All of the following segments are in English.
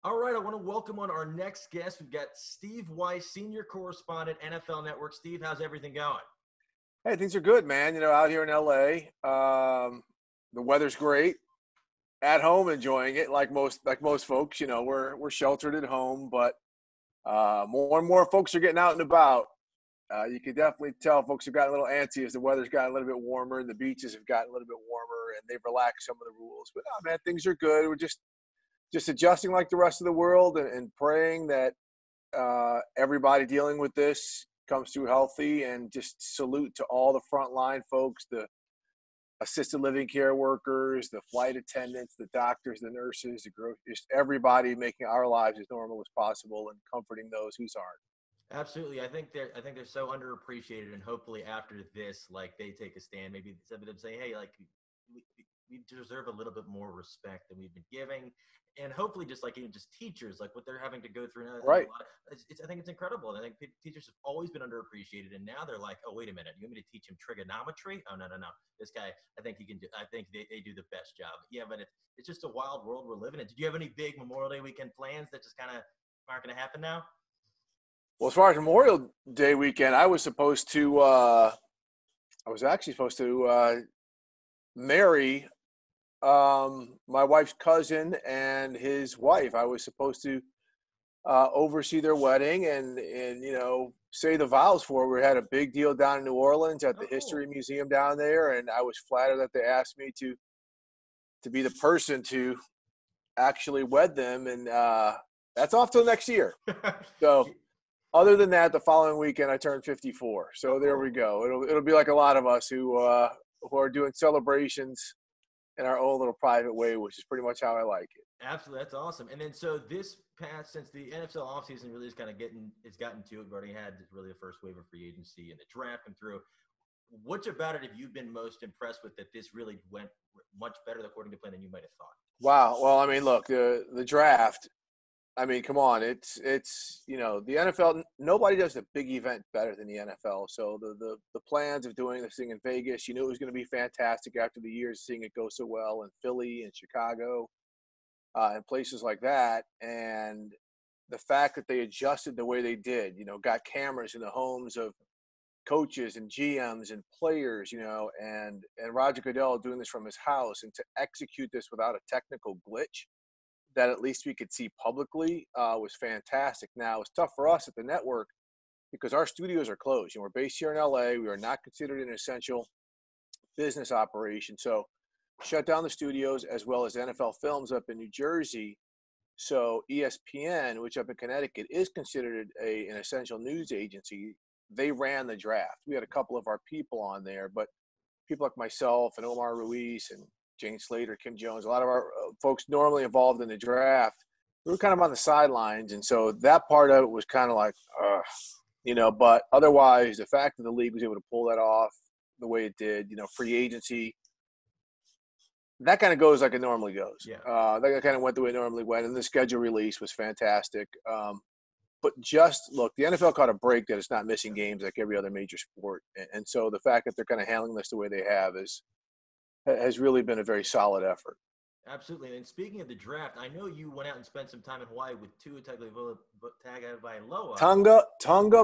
All right, I want to welcome on our next guest. We've got Steve Weiss, senior correspondent, NFL Network. Steve, how's everything going? Hey, things are good, man. Out here in LA, the weather's great. At home, enjoying it like most folks. We're sheltered at home, but more and more folks are getting out and about. You can definitely tell folks have gotten a little antsy as the weather's gotten a little bit warmer and the beaches have gotten a little bit warmer and they've relaxed some of the rules. But man, things are good. We're just adjusting like the rest of the world and praying that everybody dealing with this comes through healthy, and just salute to all the frontline folks, the assisted living care workers, the flight attendants, the doctors, the nurses, just everybody making our lives as normal as possible and comforting those who aren't. Absolutely. I think they're so underappreciated, and hopefully after this, like they take a stand. Maybe some of them say, "Hey, like we, we deserve a little bit more respect than we've been giving," and hopefully, just like even just teachers, like what they're having to go through now. I think Right. a lot of I think it's incredible. And I think teachers have always been underappreciated, and now they're like, "Oh, wait a minute, you want me to teach him trigonometry? Oh, no, no, no. This guy, I think he can do. I think they do the best job." Yeah, but it's just a wild world we're living in. Did you have any big Memorial Day weekend plans that just kind of aren't going to happen now? Well, as far as Memorial Day weekend, I was actually supposed to marry my wife's cousin and his wife. I was supposed to oversee their wedding and say the vows for her. We had a big deal down in New Orleans at the Oh, cool. History Museum down there, and I was flattered that they asked me to be the person to actually wed them, and that's off till next year. So other than that, the following weekend I turned 54. Oh, So there we cool. go. It'll be like a lot of us who are doing celebrations in our own little private way, which is pretty much how I like it. Absolutely, that's awesome. And then so this past since the NFL offseason really is kind of gotten to it. We've already had really the first wave of free agency and the draft come through. Which about it have you been most impressed with that this really went much better according to plan than you might have thought? Wow. Well, I mean, look, the draft. I mean, come on. It's the NFL. Nobody does a big event better than the NFL. So the plans of doing this thing in Vegas, you knew it was going to be fantastic after the years seeing it go so well in Philly and Chicago, and places like that. And the fact that they adjusted the way they did, got cameras in the homes of coaches and GMs and players, and Roger Goodell doing this from his house, and to execute this without a technical glitch that at least we could see publicly was fantastic. Now it's tough for us at the network because our studios are closed. We're based here in LA. We are not considered an essential business operation, so shut down the studios as well as NFL Films up in New Jersey. So ESPN, which up in Connecticut is considered an essential news agency, they ran the draft. We had a couple of our people on there, but people like myself and Omar Ruiz and Jane Slater, Kim Jones, a lot of our folks normally involved in the draft, we were kind of on the sidelines. And so that part of it was kind of like, but otherwise, the fact that the league was able to pull that off the way it did, free agency, that kind of goes like it normally goes. Yeah. That kind of went the way it normally went. And the schedule release was fantastic. But just look, the NFL caught a break that it's not missing games like every other major sport. And so the fact that they're kind of handling this the way they have has really been a very solid effort. Absolutely. And speaking of the draft, I know you went out and spent some time in Hawaii with Tua Tagovailoa. Tungo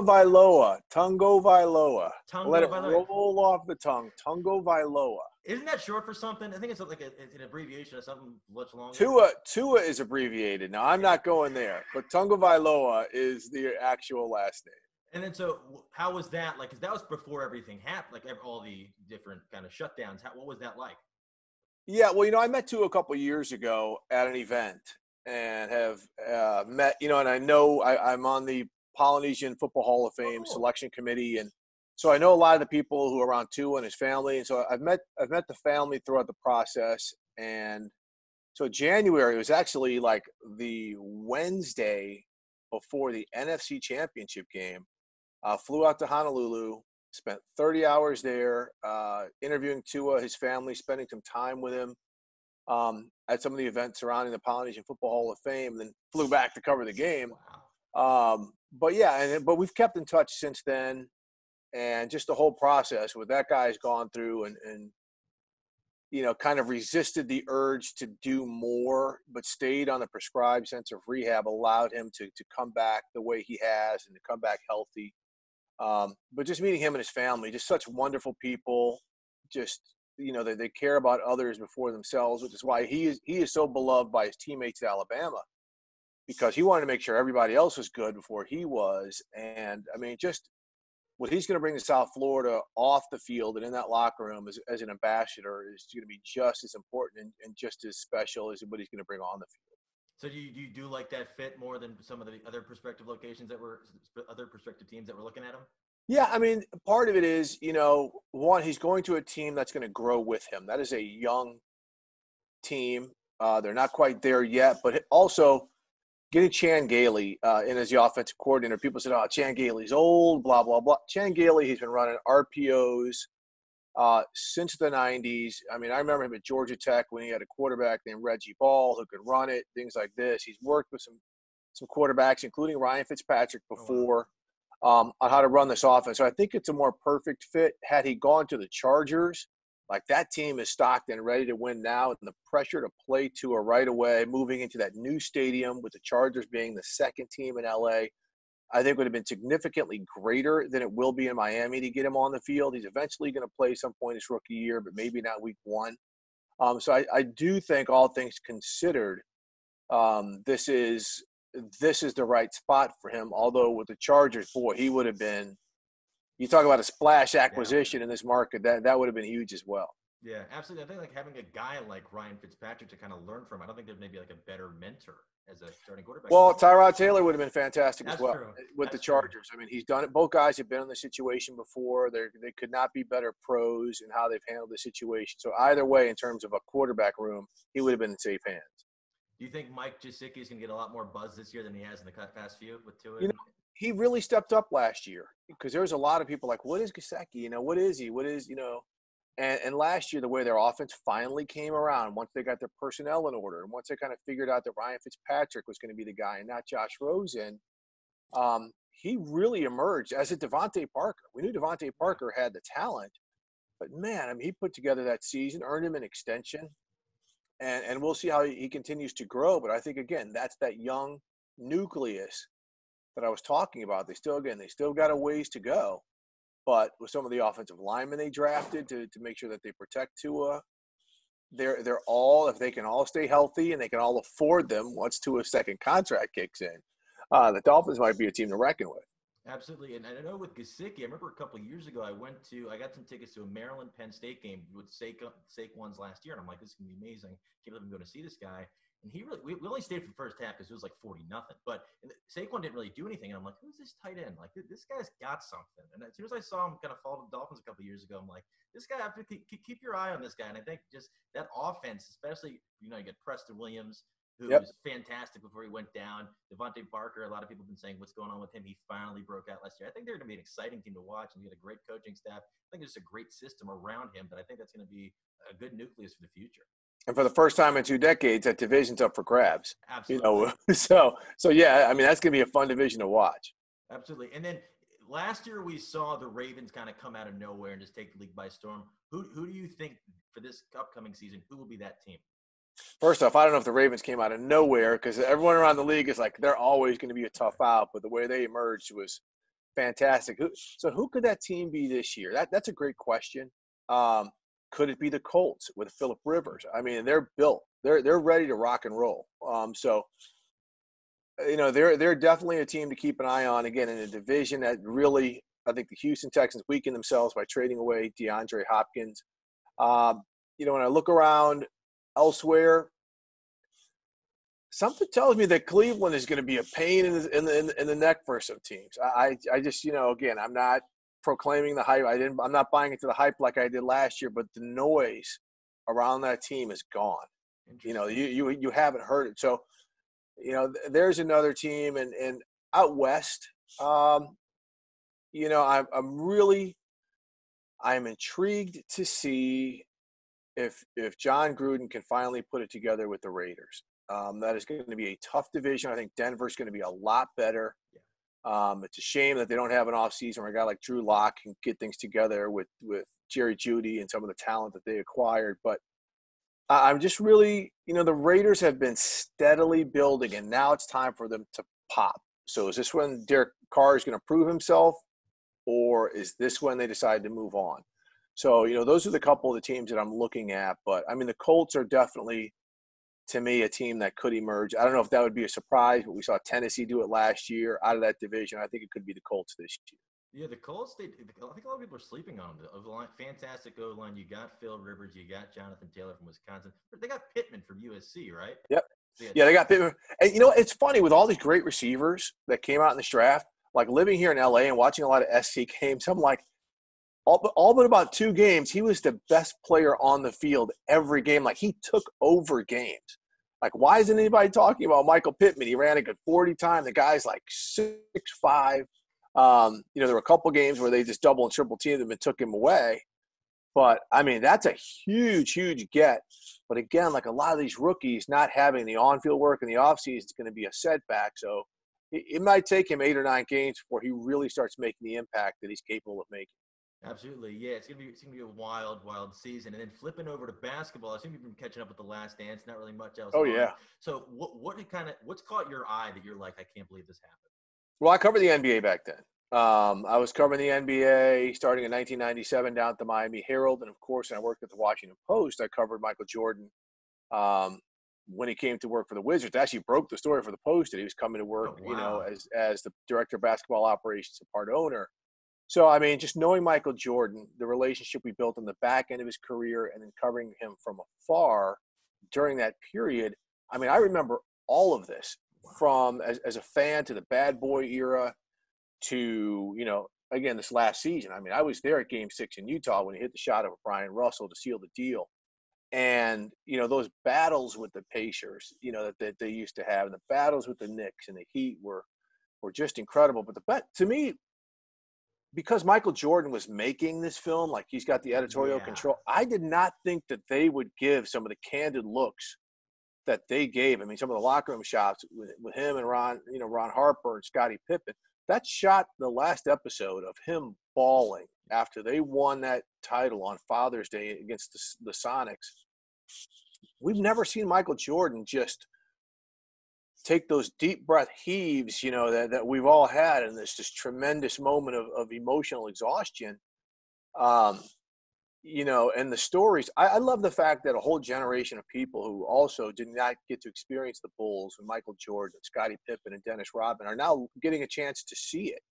Vailoa. Let Tungo it Vailoa. roll off the tongue. Tungo Vailoa. Isn't that short for something? I think it's like it's an abbreviation of something much longer. Tua is abbreviated. Now I'm not going there, but Tungo Vailoa is the actual last name. And then, so how was that like? Because that was before everything happened, like all the different kind of shutdowns. What was that like? Yeah, well, I met Tua a couple of years ago at an event and have met, and I know I'm on the Polynesian Football Hall of Oh, Fame cool. selection committee, and so I know a lot of the people who are around Tua and his family, and so I've met the family throughout the process, and so January was actually like the Wednesday before the NFC Championship game. Flew out to Honolulu, spent 30 hours there, interviewing Tua, his family, spending some time with him at some of the events surrounding the Polynesian Football Hall of Fame, and then flew back to cover the game. Wow. But yeah, but we've kept in touch since then, and just the whole process what that guy's gone through, and kind of resisted the urge to do more, but stayed on the prescribed sense of rehab, allowed him to come back the way he has and to come back healthy. But just meeting him and his family, just such wonderful people, just, they care about others before themselves, which is why he is so beloved by his teammates at Alabama, because he wanted to make sure everybody else was good before he was. And I mean, just what he's going to bring to South Florida off the field and in that locker room as an ambassador is going to be just as important and just as special as what he's going to bring on the field. So do you do like that fit more than some of the other prospective locations other prospective teams that were looking at him? Yeah, I mean, part of it is, one, he's going to a team that's going to grow with him. That is a young team. They're not quite there yet, but also getting Chan Gailey in as the offensive coordinator. People said, "Oh, Chan Gailey's old, blah blah blah." Chan Gailey, he's been running RPOs since the '90s. I mean, I remember him at Georgia Tech when he had a quarterback named Reggie Ball who could run it, things like this. He's worked with some quarterbacks, including Ryan Fitzpatrick, before on how to run this offense. So I think it's a more perfect fit. Had he gone to the Chargers, like, that team is stocked and ready to win now, and the pressure to play to a right away, moving into that new stadium with the Chargers being the second team in LA, I think would have been significantly greater than it will be in Miami to get him on the field. He's eventually going to play some point his rookie year, but maybe not week one. So I do think, all things considered, this is the right spot for him. Although with the Chargers, boy, he would have been – you talk about a splash acquisition in this market, that would have been huge as well. Yeah, absolutely. I think like having a guy like Ryan Fitzpatrick to kind of learn from, I don't think there's maybe like a better mentor as a starting quarterback. Well, Tyrod Taylor would have been fantastic as well with the Chargers. I mean, he's done it. Both guys have been in the situation before. They could not be better pros in how they've handled the situation. So either way, in terms of a quarterback room, he would have been in safe hands. Do you think Mike Gesicki is going to get a lot more buzz this year than he has in the past few with Tua? He really stepped up last year, because there was a lot of people like, what is Gesicki? What is he? What is, and last year, the way their offense finally came around, once they got their personnel in order, and once they kind of figured out that Ryan Fitzpatrick was going to be the guy and not Josh Rosen, he really emerged as a Devontae Parker. We knew Devontae Parker had the talent, but man, I mean, he put together that season, earned him an extension, and we'll see how he continues to grow. But I think, again, that's that young nucleus that I was talking about. They still got a ways to go, but with some of the offensive linemen they drafted to make sure that they protect Tua, they're all, if they can all stay healthy and they can all afford them once Tua's second contract kicks in, the Dolphins might be a team to reckon with. Absolutely. And I know with Gesicki, I remember a couple of years ago, I got some tickets to a Maryland Penn State game with Saquon's last year. And I'm like, this is going to be amazing. Can't believe I'm going to see this guy. And we only stayed for the first half because it was like 40-0. But Saquon didn't really do anything. And I'm like, who's this tight end? Like, this guy's got something. And as soon as I saw him kind of fall to the Dolphins a couple of years ago, I'm like, this guy, I have to keep your eye on this guy. And I think just that offense, especially, you get Preston Williams, who was fantastic before he went down. Devontae Parker, a lot of people have been saying, what's going on with him? He finally broke out last year. I think they're going to be an exciting team to watch, and you get a great coaching staff. I think there's a great system around him, but I think that's going to be a good nucleus for the future. And for the first time in 2 decades, that division's up for grabs. Absolutely. So yeah, I mean, that's going to be a fun division to watch. Absolutely. And then last year we saw the Ravens kind of come out of nowhere and just take the league by storm. Who do you think for this upcoming season, who will be that team? First off, I don't know if the Ravens came out of nowhere, because everyone around the league is like, they're always going to be a tough out, but the way they emerged was fantastic. So who could that team be this year? That's a great question. Could it be the Colts with Phillip Rivers? I mean, they're built. They're ready to rock and roll. So they're definitely a team to keep an eye on. Again, in a division that really, I think the Houston Texans weakened themselves by trading away DeAndre Hopkins. When I look around elsewhere, something tells me that Cleveland is going to be a pain in the neck for some teams. I just, again, I'm not proclaiming the hype. I'm not buying into the hype like I did last year, but the noise around that team is gone. You haven't heard it. So, there's another team, and out west, I'm intrigued to see if John Gruden can finally put it together with the Raiders. That is going to be a tough division. I think Denver's going to be a lot better. It's a shame that they don't have an offseason where a guy like Drew Lock can get things together with Jerry Jeudy and some of the talent that they acquired. But I'm just really, the Raiders have been steadily building, and now it's time for them to pop. So is this when Derek Carr is going to prove himself, or is this when they decide to move on? So, those are the couple of the teams that I'm looking at. But, I mean, the Colts are definitely, to me, a team that could emerge. I don't know if that would be a surprise, but we saw Tennessee do it last year out of that division. I think it could be the Colts this year. Yeah, the Colts. I think a lot of people are sleeping on them. The line, fantastic O line. You got Phil Rivers. You got Jonathan Taylor from Wisconsin. They got Pittman from USC, right? Yep. So Yeah, they got Pittman. And, it's funny with all these great receivers that came out in this draft, like living here in LA and watching a lot of SC games, I'm like, all but about 2 games, he was the best player on the field every game. Like, he took over games. Like, why isn't anybody talking about Michael Pittman? He ran a good 40 time. The guy's like 6'5". There were a couple games where they just double and triple teamed him and took him away. But, I mean, that's a huge, huge get. But, again, like a lot of these rookies, not having the on-field work in the offseason is going to be a setback. So it might take him 8 or 9 games before he really starts making the impact that he's capable of making. Absolutely, yeah. It's gonna be a wild, wild season. And then flipping over to basketball, I assume you've been catching up with the Last Dance. Not really much else Oh, on. yeah. So what's caught your eye that you're like, I can't believe this happened? Well, I covered the NBA back then. I was covering the NBA starting in 1997 down at the Miami Herald. And, of course, when I worked at the Washington Post, I covered Michael Jordan when he came to work for the Wizards. I actually broke the story for the Post that he was coming to work, Oh, wow. as the director of basketball operations and part owner. So, I mean, just knowing Michael Jordan, the relationship we built on the back end of his career and then covering him from afar during that period, I mean, I remember all of this from as a fan to the bad boy era to, again, this last season. I mean, I was there at Game 6 in Utah when he hit the shot of Brian Russell to seal the deal. And, those battles with the Pacers, that they used to have, and the battles with the Knicks and the Heat were just incredible. But to me, because Michael Jordan was making this film, like he's got the editorial control, I did not think that they would give some of the candid looks that they gave. I mean, some of the locker room shots with him and Ron Harper and Scottie Pippen, that shot the last episode of him bawling after they won that title on Father's Day against the Sonics. We've never seen Michael Jordan just take those deep breath heaves, that we've all had in this tremendous moment of emotional exhaustion. And the stories, I love the fact that a whole generation of people who also did not get to experience the Bulls and Michael Jordan, Scottie Pippen, and Dennis Rodman are now getting a chance to see it.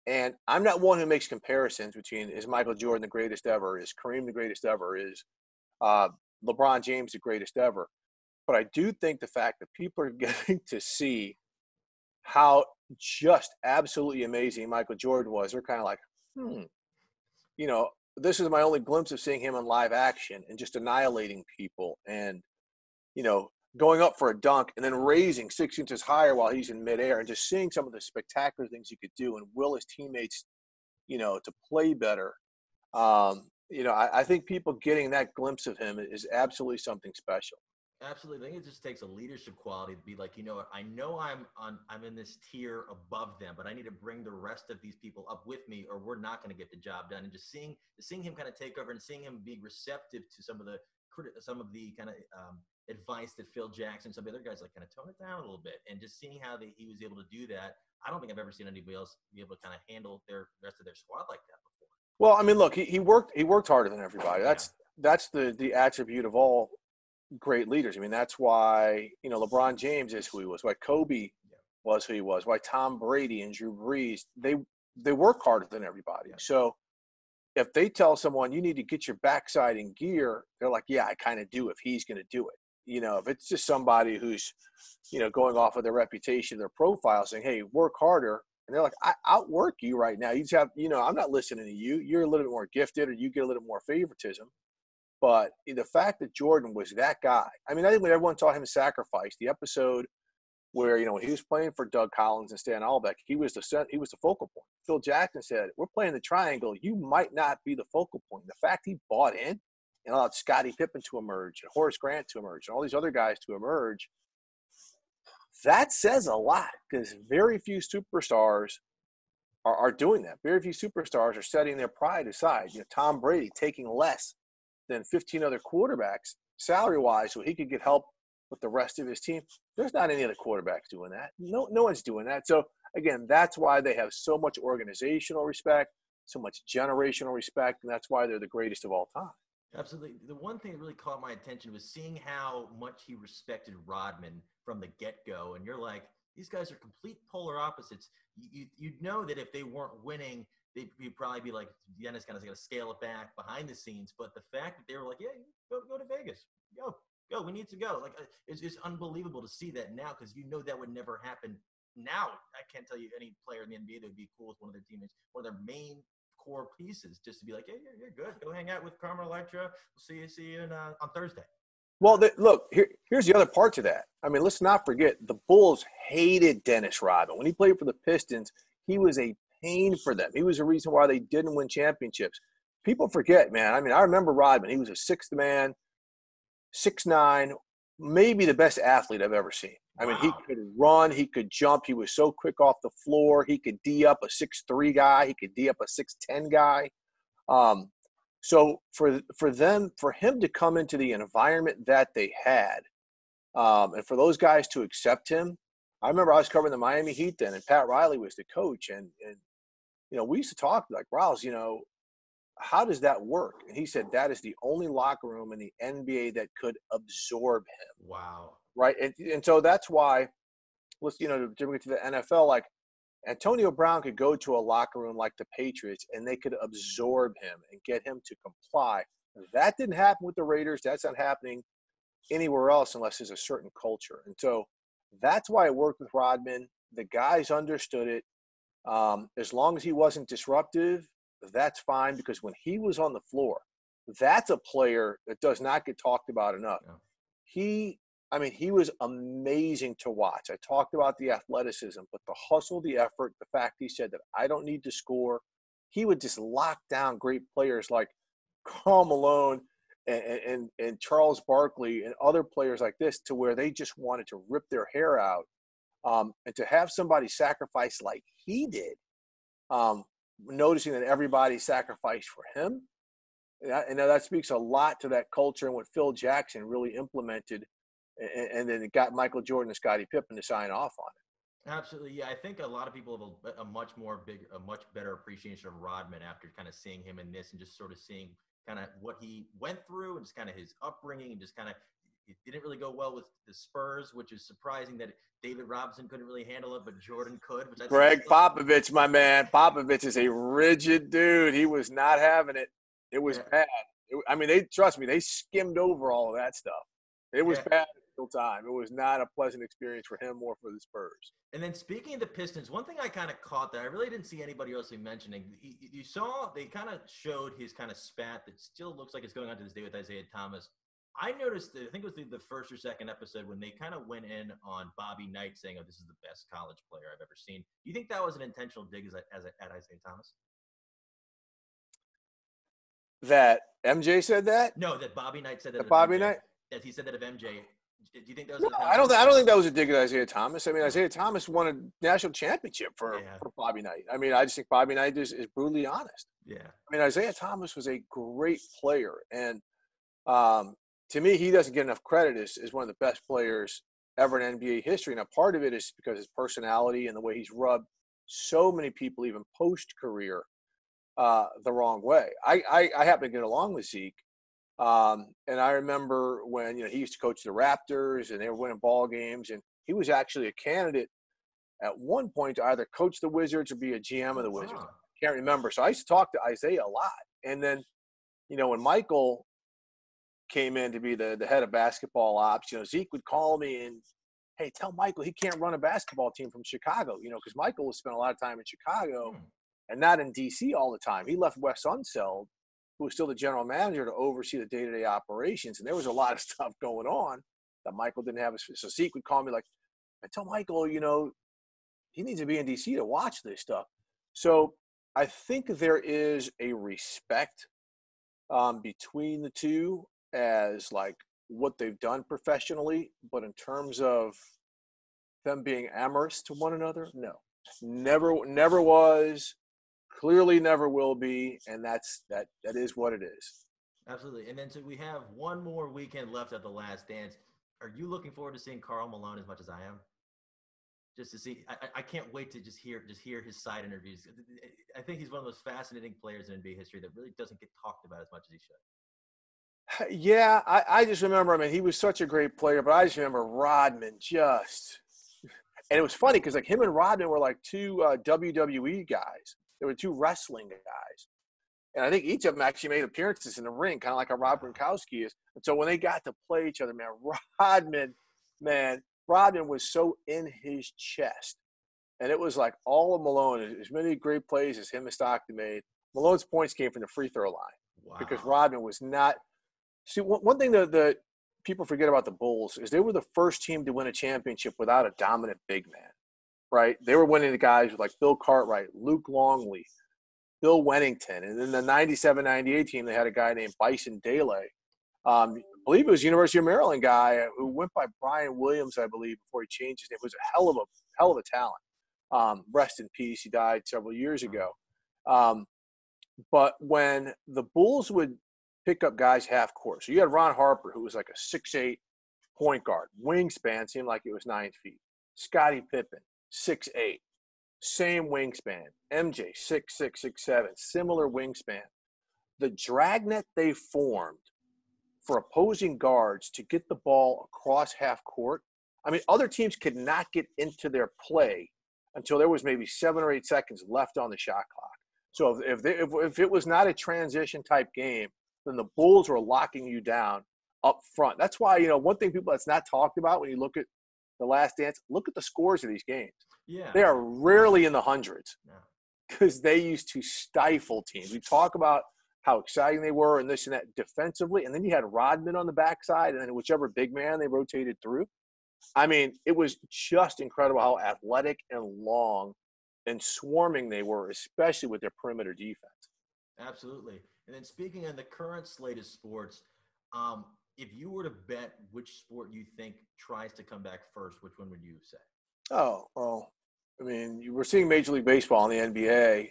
And I'm not one who makes comparisons between, is Michael Jordan the greatest ever? Is Kareem the greatest ever? Is LeBron James the greatest ever? But I do think the fact that people are getting to see how just absolutely amazing Michael Jordan was, they're kind of like, this is my only glimpse of seeing him in live action and just annihilating people and, going up for a dunk and then raising 6 inches higher while he's in midair and just seeing some of the spectacular things he could do and will his teammates, to play better. I think people getting that glimpse of him is absolutely something special. Absolutely. I think it just takes a leadership quality to be like, I know I'm in this tier above them, but I need to bring the rest of these people up with me or we're not going to get the job done. And just seeing him kind of take over and seeing him be receptive to some of the kind of advice that Phil Jackson, some of the other guys, like kind of tone it down a little bit, and just seeing how he was able to do that. I don't think I've ever seen anybody else be able to kind of handle their rest of their squad like that before. Well, I mean, look, he worked harder than everybody. That's the attribute of all great leaders. I mean, that's why, LeBron James is who he was, why Kobe was who he was, why Tom Brady and Drew Brees, they work harder than everybody. Yeah. So if they tell someone you need to get your backside in gear, they're like, yeah, I kind of do if he's going to do it. If it's just somebody who's, going off of their reputation, their profile saying, hey, work harder. And they're like, I outwork you right now. You just have, I'm not listening to you. You're a little bit more gifted or you get a little more favoritism. But the fact that Jordan was that guy, I mean, I think when everyone saw him sacrifice, the episode where, when he was playing for Doug Collins and Stan Albeck, he was the focal point. Phil Jackson said, we're playing the triangle. You might not be the focal point. The fact he bought in and allowed Scottie Pippen to emerge and Horace Grant to emerge and all these other guys to emerge, that says a lot because very few superstars are doing that. Very few superstars are setting their pride aside. Tom Brady taking less than 15 other quarterbacks salary-wise so he could get help with the rest of his team. There's not any other quarterbacks doing that. No one's doing that. So, again, that's why they have so much organizational respect, so much generational respect, and that's why they're the greatest of all time. Absolutely. The one thing that really caught my attention was seeing how much he respected Rodman from the get-go. And you're like, these guys are complete polar opposites. You'd know that if they weren't winning, they'd probably be like, Dennis kind of going to scale it back behind the scenes. But the fact that they were like, yeah, go to Vegas. Go. We need to go. Like, it's unbelievable to see that now because you know that would never happen now. I can't tell you any player in the NBA that would be cool with one of their teammates, one of their main core pieces, just to be like, hey, you're good. Go hang out with Carmen Electra. We'll see you on Thursday. Well, look, here's the other part to that. I mean, let's not forget, the Bulls hated Dennis Rodman. When he played for the Pistons, he was a pain for them. He was the reason why they didn't win championships. People forget, man. I mean, I remember Rodman. He was a sixth man, 6'9", maybe the best athlete I've ever seen. I mean, he could run, he could jump. He was so quick off the floor. He could D up a 6'3" guy. He could D up a 6'10" guy. So for him to come into the environment that they had, and for those guys to accept him, I remember I was covering the Miami Heat then, and Pat Riley was the coach, and you know, we used to talk like, Riles, you know, how does that work? And he said that is the only locker room in the NBA that could absorb him. Wow. Right. And so that's why, let's, you know, to get to the NFL, like Antonio Brown could go to a locker room like the Patriots and they could absorb him and get him to comply. That didn't happen with the Raiders. That's not happening anywhere else unless there's a certain culture. And so that's why it worked with Rodman. The guys understood it. As long as he wasn't disruptive, that's fine, because when he was on the floor, that's a player that does not get talked about enough. Yeah. He was amazing to watch. I talked about the athleticism, but the hustle, the effort, the fact he said that I don't need to score. He would just lock down great players like Karl Malone and Charles Barkley and other players like this, to where they just wanted to rip their hair out. And to have somebody sacrifice like he did, noticing that everybody sacrificed for him, and that speaks a lot to that culture and what Phil Jackson really implemented. And then it got Michael Jordan and Scottie Pippen to sign off on it. Absolutely. Yeah. I think a lot of people have a much better appreciation of Rodman after kind of seeing him in this and just sort of seeing kind of what he went through and just kind of his upbringing, and just kind of, it didn't really go well with the Spurs, which is surprising that David Robinson couldn't really handle it, but Jordan could. Greg Popovich, my man. Popovich is a rigid dude. He was not having it. It was bad. Trust me, they skimmed over all of that stuff. It was bad. Time. It was not a pleasant experience for him or for the Spurs. And then speaking of the Pistons, one thing I kind of caught that I really didn't see anybody else mentioning, you saw they kind of showed his kind of spat that still looks like it's going on to this day with Isaiah Thomas. I noticed that, I think it was the first or second episode, when they kind of went in on Bobby Knight saying, oh, this is the best college player I've ever seen. Do you think that was an intentional dig at Isaiah Thomas? That MJ said that? No, that Bobby Knight said that. That Bobby Knight? That he said that of MJ. Do you think that was? No, I don't think that was a dig at Isaiah Thomas. I mean, Isaiah Thomas won a national championship for Bobby Knight. I mean, I just think Bobby Knight is brutally honest. Yeah. I mean, Isaiah Thomas was a great player, and to me, he doesn't get enough credit as one of the best players ever in NBA history. Now, part of it is because his personality and the way he's rubbed so many people, even post-career, the wrong way. I happen to get along with Zeke. And I remember when, he used to coach the Raptors and they were winning ball games, and he was actually a candidate at one point to either coach the Wizards or be a GM of the Wizards. I can't remember. So I used to talk to Isaiah a lot. And then, when Michael came in to be the head of basketball ops, Zeke would call me and, hey, tell Michael he can't run a basketball team from Chicago, because Michael has spent a lot of time in Chicago and not in D.C. all the time. He left Wes Unseld, who was still the general manager, to oversee the day-to-day operations. And there was a lot of stuff going on that Michael didn't have. So Zeke would call me like, I tell Michael, he needs to be in D.C. to watch this stuff. So I think there is a respect between the two as like what they've done professionally. But in terms of them being amorous to one another, no. Never was. Clearly never will be, and that is what it is. Absolutely. And then so we have one more weekend left at the Last Dance. Are you looking forward to seeing Karl Malone as much as I am? Just to see, I can't wait to just hear his side interviews. I think he's one of those fascinating players in NBA history that really doesn't get talked about as much as he should. Yeah, I just remember, I mean, he was such a great player, but I just remember Rodman just – and it was funny because, like, him and Rodman were like two WWE guys. They were two wrestling guys. And I think each of them actually made appearances in the ring, kind of like a Rob Wow. Gronkowski is. And so when they got to play each other, Rodman was so in his chest. And it was like all of Malone, as many great plays as him and Stockton made, Malone's points came from the free throw line because Wow. Rodman was not – see, one thing that people forget about the Bulls is they were the first team to win a championship without a dominant big man, right? They were winning the guys like Bill Cartwright, Luke Longley, Bill Wennington. And then the 97-98 team, they had a guy named Bison Dele. I believe it was University of Maryland guy who went by Brian Williams, I believe, before he changed his name. It was a hell of a talent. Rest in peace. He died several years ago. But when the Bulls would pick up guys half court, so you had Ron Harper, who was like a 6'8" point guard, wingspan seemed like it was 9 feet. Scottie Pippen, 6'8", same wingspan. MJ, 6'6", 6'7", similar wingspan. The dragnet they formed for opposing guards to get the ball across half court. I mean, other teams could not get into their play until there was maybe 7 or 8 seconds left on the shot clock. So if it was not a transition type game, then the Bulls were locking you down up front. That's why, one thing people that's not talked about when you look at the Last Dance, look at the scores of these games. Yeah. They are rarely in the hundreds No. because they used to stifle teams. We talk about how exciting they were and this and that defensively, and then you had Rodman on the backside, and then whichever big man they rotated through. I mean, it was just incredible how athletic and long and swarming they were, especially with their perimeter defense. Absolutely. And then speaking of the current slate of sports, if you were to bet which sport you think tries to come back first, which one would you say? Oh, well, I mean, we're seeing Major League Baseball and the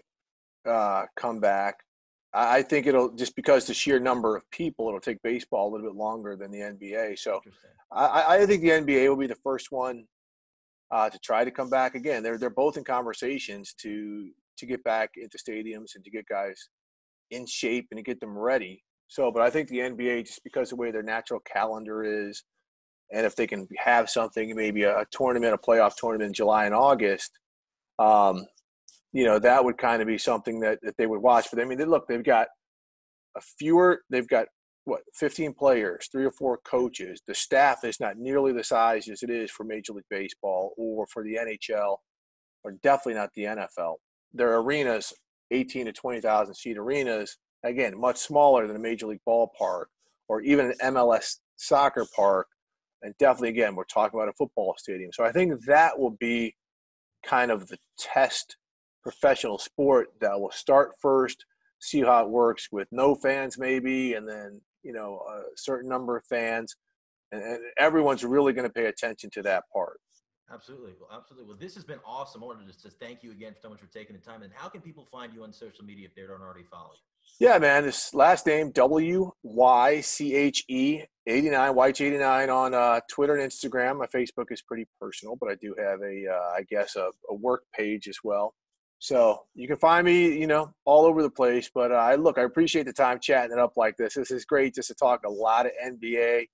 NBA come back. I think it'll just because the sheer number of people, it'll take baseball a little bit longer than the NBA. So Interesting. I think the NBA will be the first one to try to come back again. They're both in conversations to get back into stadiums and to get guys in shape and to get them ready. So, but I think the NBA, just because of the way their natural calendar is, and if they can have something, maybe a tournament, a playoff tournament in July and August, that would kind of be something that they would watch. But I mean, they've got they've got 15 players, 3 or 4 coaches. The staff is not nearly the size as it is for Major League Baseball or for the NHL, or definitely not the NFL. Their arenas, 18 to 20,000 seat arenas, again, much smaller than a Major League ballpark or even an MLS soccer park. And definitely, again, we're talking about a football stadium. So I think that will be kind of the test professional sport that will start first, see how it works with no fans maybe, and then, a certain number of fans. And everyone's really going to pay attention to that part. Absolutely. Well, absolutely. Well, this has been awesome. I wanted to just thank you again so much for taking the time. And how can people find you on social media if they don't already follow you? Yeah, man. This last name, WYCHE 89, White89 on Twitter and Instagram. My Facebook is pretty personal, but I do have a work page as well. So you can find me, all over the place. But I appreciate the time chatting it up like this. This is great just to talk a lot of NBA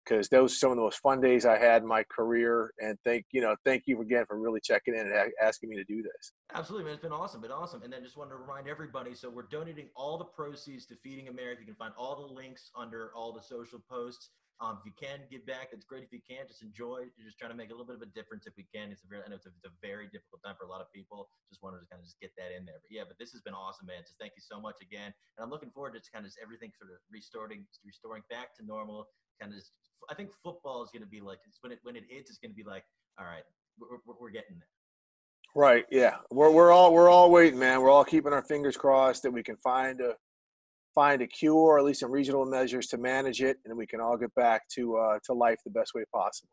because those are some of the most fun days I had in my career. And thank you again for really checking in and asking me to do this. Absolutely, man. It's been awesome. And then just wanted to remind everybody, so we're donating all the proceeds to Feeding America. You can find all the links under all the social posts. If you can give back, it's great. If you can't, just enjoy. You're just trying to make a little bit of a difference if we can. I know it's a very difficult time for a lot of people. Just wanted to kind of just get that in there. But this has been awesome, man. Just thank you so much again. And I'm looking forward to just kind of everything sort of restoring back to normal. Kind of just, I think football is going to be like, when it hits, it's going to be like, all right, we're getting there. Right. Yeah. We're all waiting, man. We're all keeping our fingers crossed that we can find a cure, or at least some reasonable measures to manage it, and we can all get back to life the best way possible.